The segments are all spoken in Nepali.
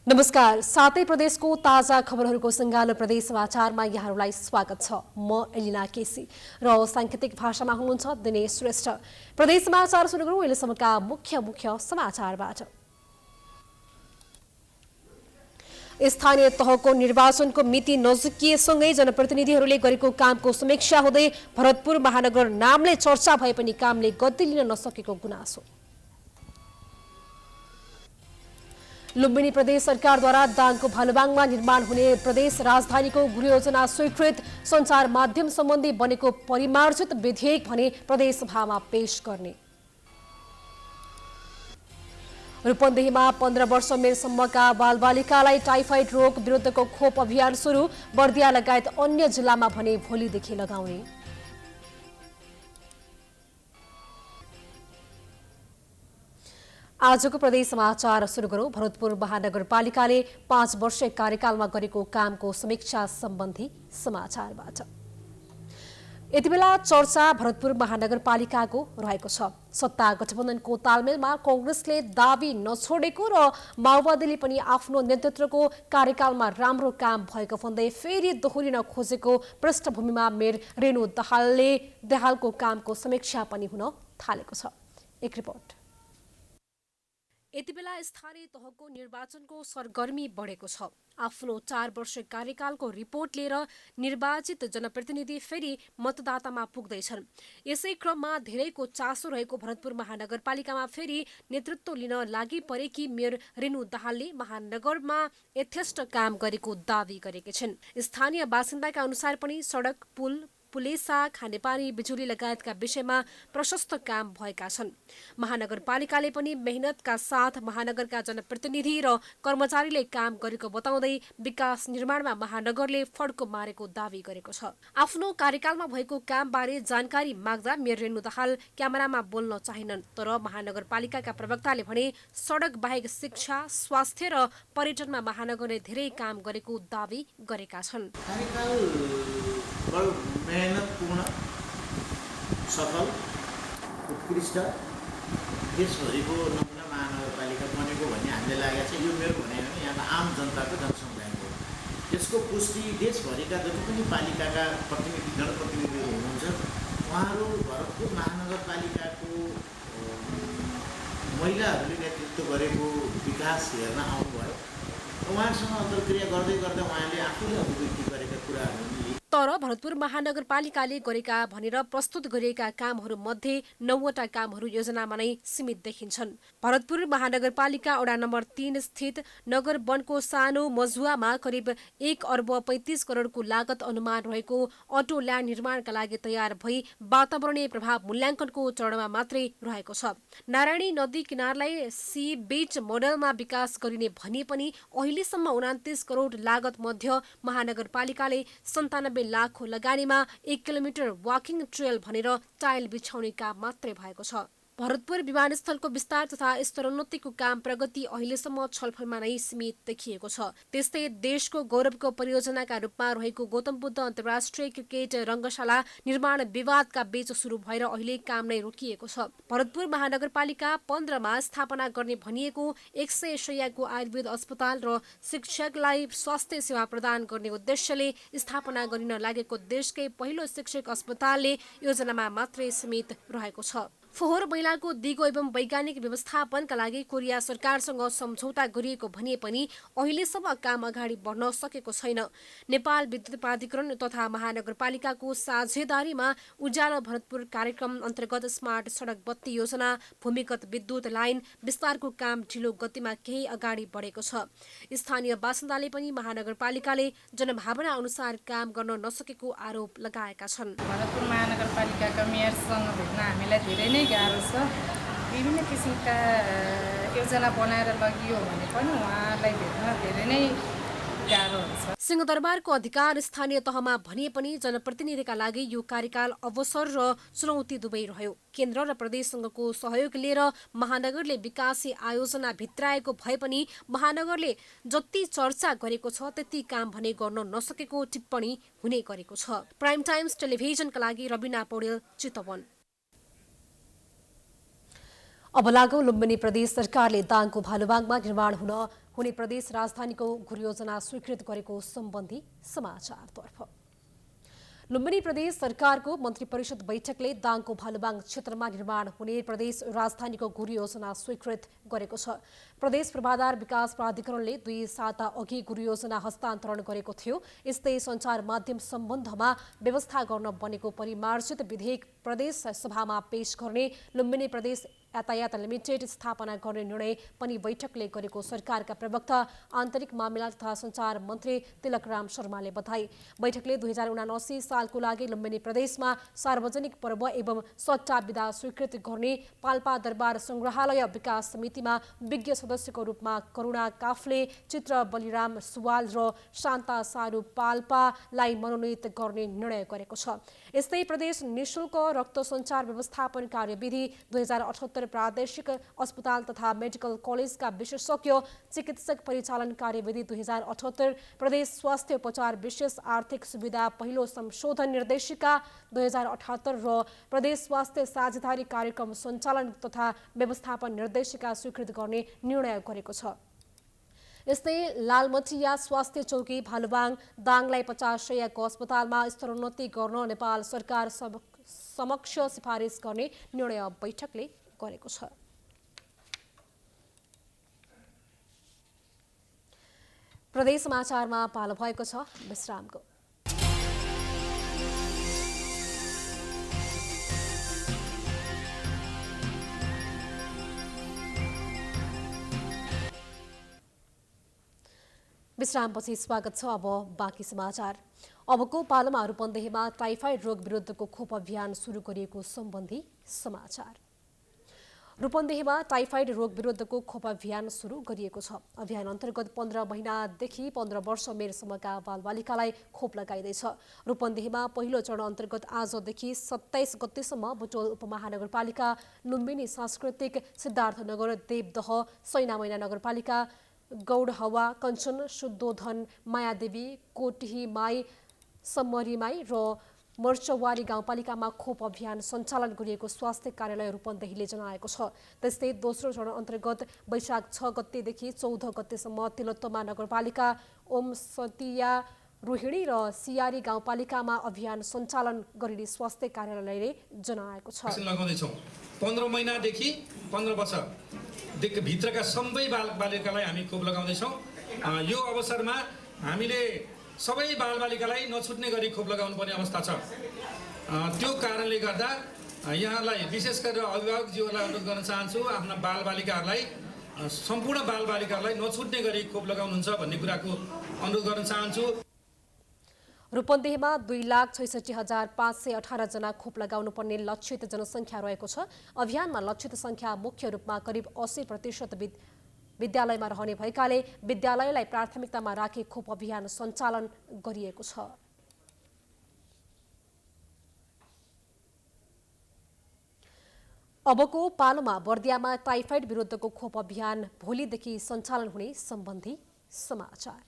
नमस्कार, सातै प्रदेशको ताजा खबरहरूको सङ्गालो प्रदेश समाचारमा यहाँहरूलाई स्वागत छ। म एलिना केसी र सांकेतिक भाषामा हुनुहुन्छ दिनेश श्रेष्ठ। प्रदेश समाचार सुरु गरौँ अहिलेसम्मका मुख्य समाचारबाट। स्थानीय तहको निर्वाचनको मिति नजिकिएसँगै जनप्रतिनिधिहरूले गरेको कामको समीक्षा हुँदै भरतपुर महानगर नामले चर्चा भए पनि कामले गति लिन नसकेको गुनासो। लुम्बिनी प्रदेश सरकारद्वारा दाङको भालुबाङमा निर्माण हुने प्रदेश राजधानीको गृहयोजना स्वीकृत। सञ्चार माध्यम सम्बन्धी बनेको परिमार्जित विधेयक भने प्रदेश सभामा पेश गर्ने। रूपन्देहीमा 15 वर्ष उमेरसम्मका बालबालिकालाई टाइफाइड रोग विरुद्धको खोप अभियान सुरु। बर्दिया लगायत अन्य जिल्लामा भने भोलिदेखि लगाउने। आजको प्रदेश समाचार सुरु गरौँ। भरतपुर महानगरपालिकाले 5 वर्षीय कार्यकालमा गरेको कामको समीक्षा सम्बन्धी समाचारबाट। यति बेला चर्चा भरतपुर महानगरपालिकाको रहेको छ। सत्ता गठबन्धनको तालमेलमा कांग्रेसले दाबी नछोडेको र माओवादीले पनि आफ्नो नेतृत्वको कार्यकालमा राम्रो काम भएको भन्दै फेरि दोहोरिन खोजेको पृष्ठभूमिमा मेयर रेणु दाहालको कामको समीक्षा पनि हुन थालेको छ। एक रिपोर्ट। यति बेला स्थानीय तहको निर्वाचनको सरगर्मी बढेको छ। आफ्नो 4 वर्ष कार्यकालको रिपोर्ट लिएर निर्वाचित जनप्रतिनिधि फेरि मतदातामा पुग्दैछन्। यसै क्रममा धेरैको चासो रहेको भरतपुर महानगरपालिकामा फेरि नेतृत्व लिन लागि परेकी मेयर रेणु दाहालले महानगरमा यथेष्ट काम गरेको दावी गरेकी छिन्। स्थानीय बासिन्दाका अनुसार पनि सडक, पुल, पुलेसा, खानेपानी, बिजुली लगायतका विषयमा प्रशस्त काम भएका छन्। महानगरपालिकाले पनि मेहनतका साथ महानगरका जनप्रतिनिधि र कर्मचारीले काम गरेको बताउँदै विकास निर्माणमा महानगरले फड्को मारेको दावी गरेको छ। आफ्नो कार्यकालमा भएको कामबारे जानकारी माग्दा मेयर रेणु दाहाल क्यामेरामा बोल्न चाहिनन्। तर महानगरपालिकाका प्रवक्ताले भने सडक बाहेक शिक्षा, स्वास्थ्य र पर्यटनमा महानगरले धेरै काम गरेको दावी गरेका छन्। मेहनतपूर्ण, सफल, उत्कृष्ट देशभरिको नमुना महानगरपालिका बनेको भन्ने हामीले लागेको छ। यो मेरो भनाइ होइन, यहाँ आम जनताको जनसमुदायको हो। यसको पुष्टि देशभरिका जति पनि पालिकाका प्रतिनिधि जनप्रतिनिधिहरू हुनुहुन्छ उहाँहरू भरतपुर महानगरपालिकाको महिलाहरूले नेतृत्व गरेको विकास हेर्न आउनुभयो। उहाँसँग अन्तर्क्रिया गर्दै गर्दा उहाँले आफूले अभिव्यक्ति गरेका कुराहरू। तर भरतपुर महानगरपालिकाले गरेका भनेर प्रस्तुत गरिएका कामहरू मध्ये 9वटा कामहरू योजनामा नै सीमित देखिन्छन्। भरतपुर महानगरपालिका वडा नम्बर 3 स्थित नगर वनको सानो मजुवामा करिब 1 अर्ब 35 करोडको लागत अनुमान रहेको अटो ल्यान्ड निर्माणका लागि तयार भई वातावरणीय प्रभाव मूल्याङ्कनको चरणमा मात्रै रहेको छ। नारायणी नदी किनारलाई सी बीच मोडलमा विकास गरिने भने पनि अहिलेसम्म 29 करोड लागत मध्ये महानगरपालिकाले 97 लाखको लगानीमा 1 किलोमिटर वाकिङ ट्रेल भनेर टाइल बिछाउने काम मात्रै भएको छ। भरतपुर विमानस्थलको विस्तार तथा स्तरोन्नतिको काम प्रगति अहिलेसम्म छलफलमा नै सीमित देखिएको छ। त्यस्तै देशको गौरवको परियोजनाका रूपमा रहेको गौतम बुद्ध अन्तर्राष्ट्रिय क्रिकेट रङ्गशाला निर्माण विवादका बीच सुरु भएर अहिले काम नै रोकिएको छ। भरतपुर महानगरपालिका 15 मा स्थापना गर्ने भनिएको 100 शय्याको आयुर्वेद अस्पताल र शिक्षकलाई स्वास्थ्य सेवा प्रदान गर्ने उद्देश्यले स्थापना गरिन लागेको देशकै पहिलो शिक्षक अस्पतालले योजनामा मात्रै सीमित रहेको छ। फोहोर मैलाको दिगो एवं वैज्ञानिक व्यवस्थापनका लागि कोरिया सरकारसँग सम्झौता गरिएको भनिए पनि अहिलेसम्म काम अगाडि बढ्न सकेको छैन। नेपाल विद्युत प्राधिकरण तथा महानगरपालिकाको साझेदारीमा उज्यालो भरतपुर कार्यक्रम अन्तर्गत स्मार्ट सडक बत्ती योजना, भूमिगत विद्युत लाइन विस्तारको काम ढिलो गतिमा केही अगाडि बढेको छ। स्थानीय बासिन्दाले पनि महानगरपालिकाले जनभावना अनुसार काम गर्न नसकेको आरोप लगाएका छन्। भरतपुर महानगरपालिकाका मेयरसँग भेट्न हामीलाई धेरै नै गाह्रो छ। विभिन्न किसिमका योजना बनाएर लगियो भने पनि उहाँलाई भेट्न धेरै नै गाह्रो हुन्छ। सिंहदरबारको अधिकार स्थानीय तहमा भनिए पनि जनप्रतिनिधिका लागि यो कार्यकाल अवसर र चुनौती दुवै रह्यो। केन्द्र र प्रदेशसँगको सहयोग लिएर महानगरले विकासी आयोजना भित्राएको भए पनि महानगरले जति चर्चा गरेको छ त्यति काम भने गर्न नसकेको टिप्पणी हुने गरेको छ। प्राइम टाइम्स टेलिभिजनका लागि रबिना पौडेल, चितवन। अब लागौं लुम्बिनी प्रदेश सरकारले दाङको भालुबाङमा निर्माण हुने प्रदेश राजधानीको घुर योजना स्वीकृत गरेको सम्बन्धी समाचारतर्फ। लुम्बिनी प्रदेश सरकारको मन्त्री परिषद बैठकले दाङको भालुबाङ क्षेत्रमा निर्माण हुने प्रदेश राजधानीको घुर योजना स्वीकृत गरेको छ। प्रदेश पूर्वाधार विकास प्राधिकरणले 2 साता अघि घुर योजना हस्तान्तरण गरेको थियो। यस्तै सञ्चार माध्यम सम्बन्धमा व्यवस्था गर्न बनेको परिमार्जित विधेयक प्रदेश सभामा पेश गर्ने लुम्बिनी प्रदेश यातायात लिमिटेड स्थापना गर्ने निर्णय पनि बैठकले गरेको सरकारका प्रवक्ता आन्तरिक मामिला तथा सञ्चार मन्त्री तिलकराम शर्माले बताए। बैठकले 2079 सालको लागि लुम्बिनी प्रदेशमा सार्वजनिक पर्व एवं सट्टा विधा स्वीकृत गर्ने पाल्पा दरबार संग्रहालय विकास समितिमा विज्ञ सदस्यको रूपमा करुणा काफले, चित्र बलिराम सुवाल र शान्ता सारू पाल्पालाई मनोनित गर्ने निर्णय गरेको छ। यस्तै प्रदेश निःशुल्क रक्त सञ्चार व्यवस्थापन कार्यविधि 2078 प्रादेशिक अस्पताल तथा मेडिकल कलेजका विशेषज्ञ चिकित्सक परिचालन कार्यविधि 2078 प्रदेश स्वास्थ्य उपचार विशेष आर्थिक सुविधा पहिलो संशोधन निर्देशिका 2078 र प्रदेश स्वास्थ्य साझेदारी कार्यक्रम सञ्चालन तथा व्यवस्थापन निर्देशिका स्वीकृत गर्ने निर्णय गरेको छ। यस्तै लालमटिया स्वास्थ्य चौकी भालुबाङ दाङलाई 50 शय्याको अस्पतालमा स्तरोन्नति गर्न नेपाल सरकार समक्ष सिफारिस गर्ने निर्णय बैठकले गरेको छ। प्रदेश समाचारमा पालो भएको छ विश्रामको। विश्रामपछि स्वागत छ। अब बाँकी समाचार। अबको पालोमा रूपन्देहीमा टाइफाइड रोग विरुद्धको खोप अभियान सुरु गरिएको सम्बन्धी समाचार। रूपन्देहीमा टाइफाइड रोग विरुद्धको खोप अभियान सुरु गरिएको छ। अभियान अन्तर्गत 15 महिनादेखि 15 वर्ष उमेरसम्मका बालबालिकालाई खोप लगाइँदैछ। रूपन्देहीमा पहिलो चरण अन्तर्गत आजदेखि 27 गतेसम्म बुटोल उपमहानगरपालिका, लुम्बिनी सांस्कृतिक, सिद्धार्थनगर, देवदह, सैनामैना नगरपालिका, गौडहवा, कञ्चन, शुद्धोधन, मायादेवी, कोटिहीमाई, सम्मरीमाई र मर्चवारी गाउँपालिकामा खोप अभियान सञ्चालन गरिएको स्वास्थ्य कार्यालय रूपन्देहीले जनाएको छ। त्यस्तै दोस्रो चरण अन्तर्गत वैशाख 6 गतेदेखि 14 गतेसम्म तिलोत्तमा नगरपालिका, ओमसतिया, रोहिणी र सियारी गाउँपालिकामा अभियान सञ्चालन गरिने स्वास्थ्य कार्यालयले जनाएको छ। 15 महिनादेखि 15 वर्षदेखि भित्रका सबै बालबालिकालाई हामी खोप लगाउँदैछौँ। यो अवसरमा हामीले सबै बालबालिकालाई नछुट्ने गरी खोप लगाउनुपर्ने अवस्था छ। त्यो कारणले गर्दा यहाँलाई विशेष गरेर अभिभावकज्यूहरूलाई अनुरोध गर्न चाहन्छु, आफ्ना बालबालिकाहरूलाई सम्पूर्ण बालबालिकाहरूलाई नछुट्ने गरी खोप लगाउनुहुन्छ भन्ने कुराको अनुरोध गर्न चाहन्छु। रूपन्देहीमा 2,66,518 जना खोप लगाउनुपर्ने लक्षित जनसङ्ख्या रहेको छ। अभियानमा लक्षित सङ्ख्या मुख्य रूपमा करिब 80% विद्यालयमा रहने भएकाले विद्यालयलाई प्राथमिकतामा राखी खोप अभियान सञ्चालन गरिएको छ। अबको पालोमा बर्दियामा टाइफाइड विरुद्धको खोप अभियान भोलिदेखि सञ्चालन हुने सम्बन्धी समाचार।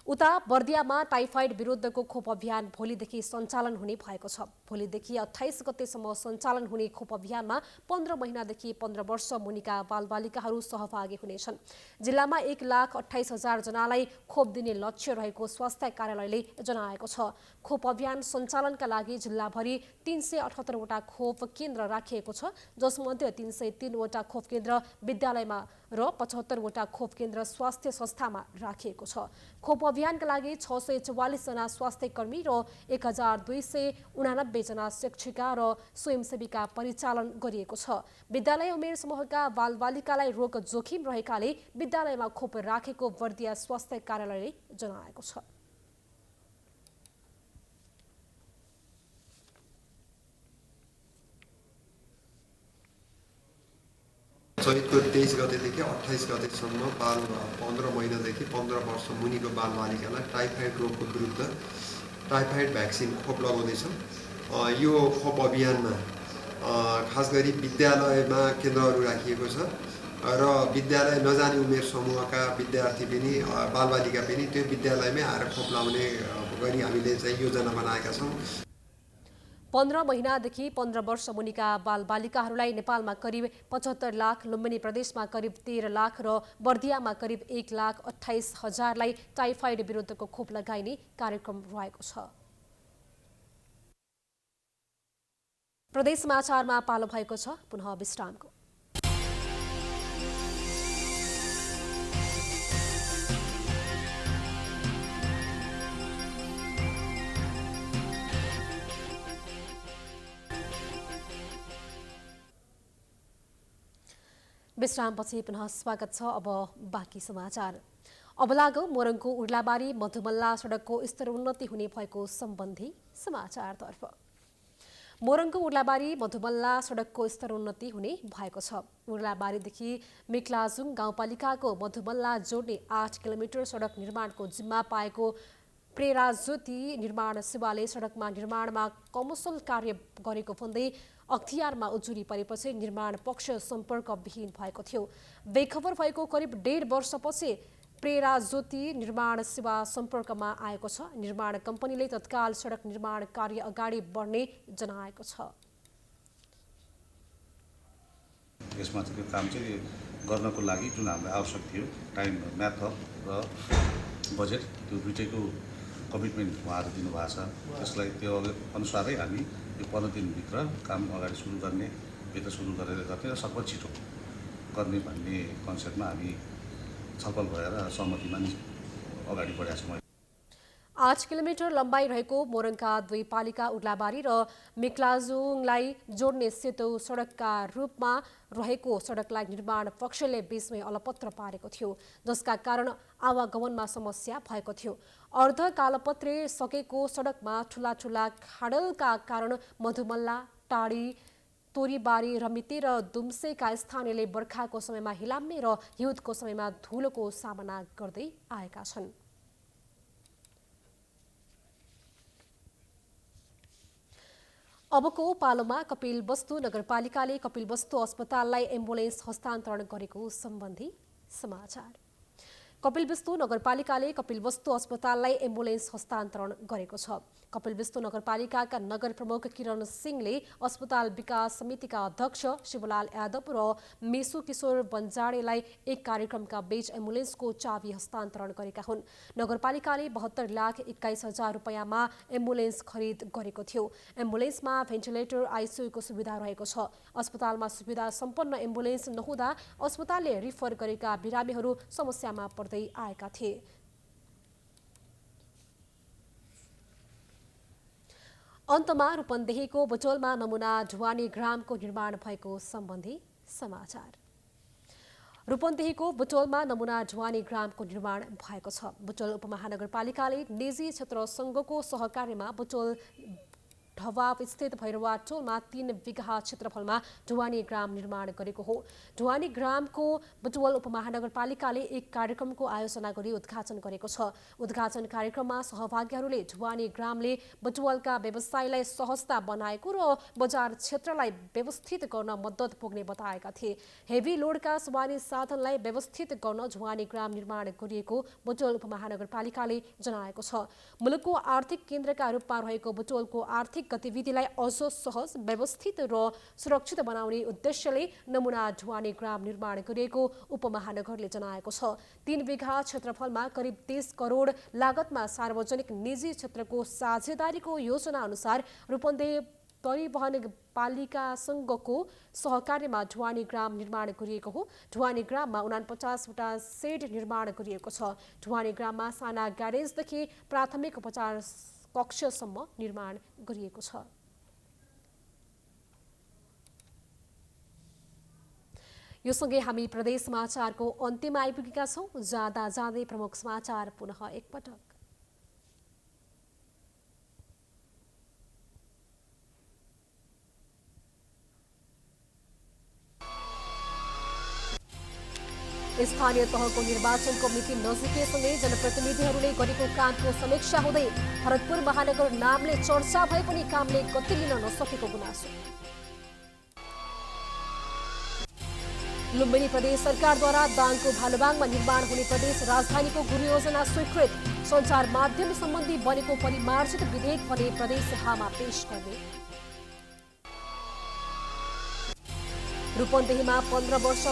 उता बर्दियामा टाइफाइड विरुद्धको खोप अभियान भोलिदेखि सञ्चालन हुने भएको छ। भोलिदेखि 28 गतेसम्म सञ्चालन हुने खोप अभियानमा 15 महिनादेखि 15 वर्ष मुनिका बालबालिकाहरू सहभागी हुनेछन्। जिल्लामा 1,28,000 जनालाई खोप दिने लक्ष्य रहेको स्वास्थ्य कार्यालयले जनाएको छ। खोप अभियान सञ्चालनका लागि जिल्लाभरि 378 वटा खोप केन्द्र राखिएको छ, जसमध्ये 303 वटा खोप केन्द्र विद्यालयमा र 75 वटा खोप केन्द्र स्वास्थ्य संस्थामा राखिएको छ। खोप अभियानका लागि 644 जना स्वास्थ्य कर्मी र 1,289 जना शिक्षिका र स्वयंसेविका परिचालन गरिएको छ। विद्यालय उमेर समूहका बालबालिकालाई रोग जोखिम रहेकाले विद्यालयमा खोप राखेको बर्दिया स्वास्थ्य कार्यालयले जनाएको छ। चैतको 23 गतेदेखि 28 गतेसम्म 15 महिनादेखि 15 वर्ष मुनिको बालबालिकालाई टाइफाइड रोगको विरुद्ध टाइफाइड भ्याक्सिन खोप लगाउँदैछौँ। यो खोप अभियानमा खास गरी विद्यालयमा केन्द्रहरू राखिएको छ र विद्यालय नजाने उमेर समूहका विद्यार्थी पनि बालबालिका पनि त्यो विद्यालयमै आएर खोप लगाउने गरी हामीले चाहिँ योजना बनाएका छौँ। 15 महिनादेखि 15 वर्ष मुनिका बालबालिकाहरूलाई नेपालमा करिब 75 लाख, लुम्बिनी प्रदेशमा करिब 13 लाख र बर्दियामा करिब 1,28,000लाई टाइफाइड विरुद्धको खोप लगाइने कार्यक्रम रहेको छ। प्रदेश समाचारमा पालो भएको छ पुनः विश्रामको। विश्रामपछि पुनः स्वागत छ। अब बाँकी समाचार। अब लागौ मोरङको उर्लाबारी मधुमल्ला सडकको स्तरोन्नति हुने भएको सम्बन्धी समाचारतर्फ। मोरङको उर्लाबारी मधुमल्ला सडकको स्तरोन्नति हुने भएको छ। उर्लाबारीदेखि मिक्लाजुङ गाउँपालिकाको मधुमल्ला जोड्ने 8 किलोमिटर सडक निर्माणको जिम्मा पाएको प्रेराज्योति निर्माण सेवाले सडकमा निर्माणमा कमसल कार्य गरेको भन्दै अख्तियारमा उजुरी परेपछि निर्माण पक्ष सम्पर्कविहीन भएको थियो। बेखबर भएको करिब 1.5 वर्षपछि प्रेराज्योति निर्माण सेवा सम्पर्कमा आएको छ। निर्माण कम्पनीले तत्काल सडक निर्माण कार्य अगाडि बढ्ने जनाएको छ। यसमा चाहिँ त्यो काम चाहिँ गर्नको लागि जुन हामीलाई आवश्यक थियो टाइम, म्याथड र बजेट, त्यो दुईटैको कमिटमेन्ट उहाँहरू दिनुभएको छ। त्यसलाई त्यो अनुसारै हामी यो 15 दिनभित्र काम अगाडि सुरु गर्ने, भित्र सुरु गरेर गर्ने र सकभर छिटो गर्ने भन्ने कन्सेप्टमा हामी छलफल भएर सहमतिमा अगाडि बढेका छौँ। 8 किलोमिटर लम्बाइ रहेको मोरङका दुई पालिका उर्लाबारी र मिक्लाजुङलाई जोड्ने सेतो सडकका रूपमा रहेको सडकलाई निर्माण पक्षले बीचमै अलपत्र पारेको थियो, जसका कारण आवागमनमा समस्या भएको थियो। अर्ध कालपत्रे सकेको सडकमा ठूला ठूला खाडलका कारण मधुमल्ला, टाढी, तोरीबारी, रमिते र दुम्सेका स्थानीयले बर्खाको समयमा हिलाम्ने र हिउँदको समयमा धुलोको सामना गर्दै आएका छन्। अबको पालोमा कपिलवस्तु नगरपालिकाले कपिलवस्तु अस्पताललाई एम्बुलेन्स हस्तान्तरण गरेको सम्बन्धी समाचार। कपिलवस्तु नगरपालिकाले कपिलवस्तु अस्पताललाई एम्बुलेन्स हस्तान्तरण गरेको छ। कपिलवस्तु नगरपालिकाका नगर प्रमुख किरण सिंहले अस्पताल विकास समितिका अध्यक्ष शिवलाल यादव र मेसु किशोर बन्जाडेलाई एक कार्यक्रमका बीच एम्बुलेन्सको चाबी हस्तान्तरण गरेका हुन्। नगरपालिकाले 72,21,000 रुपैयाँमा एम्बुलेन्स खरिद गरेको थियो। एम्बुलेन्समा भेन्टिलेटर, आइसियुको सुविधा रहेको छ। अस्पतालमा सुविधा सम्पन्न एम्बुलेन्स नहुँदा अस्पतालले रिफर गरेका बिरामीहरू समस्यामा पर्दै आएका थिए। अन्तमा रूपन्देहीको बुटोलमा नमुना ढुवानी ग्रामको निर्माण भएको सम्बन्धी समाचार। रूपन्देहीको बुटोलमा नमुना ढुवानी ग्रामको निर्माण भएको छ। बुटोल उपमहानगरपालिकाले निजी क्षेत्र संघको सहकार्यमा बुटोल ढवाब स्थित भैरवा टोलमा 3 बिघा क्षेत्रफलमा ढुवानी ग्राम निर्माण गरेको हो। ढुवानी ग्रामको बुटवल उपमहानगरपालिकाले एक कार्यक्रमको आयोजना गरी उद्घाटन गरेको छ। उद्घाटन कार्यक्रममा सहभागीहरूले ढुवानी ग्रामले बुटवलका व्यवसायलाई सहजता बनाएको र बजार क्षेत्रलाई व्यवस्थित गर्न मद्दत पुग्ने बताएका थिए। हेभी लोडका सवारी साधनलाई व्यवस्थित गर्न ढुवानी ग्राम निर्माण गरिएको बुटवल उपमहानगरपालिकाले जनाएको छ। मुलुकको आर्थिक केन्द्रका रूपमा रहेको बुटवलको आर्थिक गतिविधिलाई अझ सहज, व्यवस्थित र सुरक्षित बनाउने उद्देश्यले नमुना ढुवानी ग्राम निर्माण गरिएको उपमहानगरले जनाएको छ। 3 बिघा क्षेत्रफलमा करिब 30 करोड लागतमा सार्वजनिक निजी क्षेत्रको साझेदारीको योजना अनुसार रूपन्देही परिवहन पालिका संघको सहकार्यमा ढुवानी ग्राम निर्माण गरिएको हो। ढुवानी ग्राममा 49 वटा सेड निर्माण गरिएको छ। ढुवानी ग्राममा साना ग्यारेजदेखि प्राथमिक उपचार कक्षसम्म निर्माण गरिएको छ। यो सँगै हामी प्रदेश समाचारको अन्त्यमा आइपुगेका छौँ। जाँदा जाँदै प्रमुख समाचार पुनः एकपटक। स्थानीय तहको निर्वाचनको मिति नजिकैसँगै जनप्रतिनिधिहरूले गरेको कामको समीक्षा हुँदै भरतपुर महानगर नामले चर्चा भए पनि कामले गति लिन नसकेको गुनासो। लुम्बिनी प्रदेश सरकारद्वारा दाङको भालुबाङमा निर्माण हुने प्रदेश राजधानीको गुरु योजना स्वीकृत। सञ्चार माध्यम सम्बन्धी बनेको परिमार्जित विधेयक भने प्रदेश सभामा पेश गर्ने। रूपन्देहीमा 15 वर्ष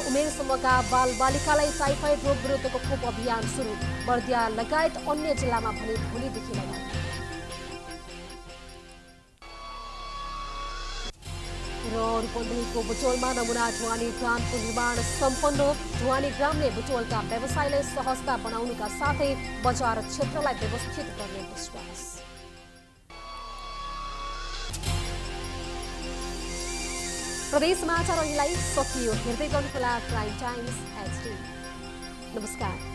उमेरसम्मका बालबालिकालाई टाइफाइड रोग विरुद्धको खोप अभियान सुरु। बर्दिया लगायत अन्य जिल्लामा भने भोलिदेखि लगाउने। र रूपन्देहीको बुटोलमा नमुना ढुवानी ग्रामको निर्माण सम्पन्न। ढुवानी ग्रामले बुटोलका व्यवसायलाई सहजता बनाउनुका साथै बजार क्षेत्रलाई व्यवस्थित गर्ने विश्वास। प्रदेश समाचार अहिलेलाई सकियो। हेर्दै गर्नुहोला प्राइम टाइम्स HD। नमस्कार।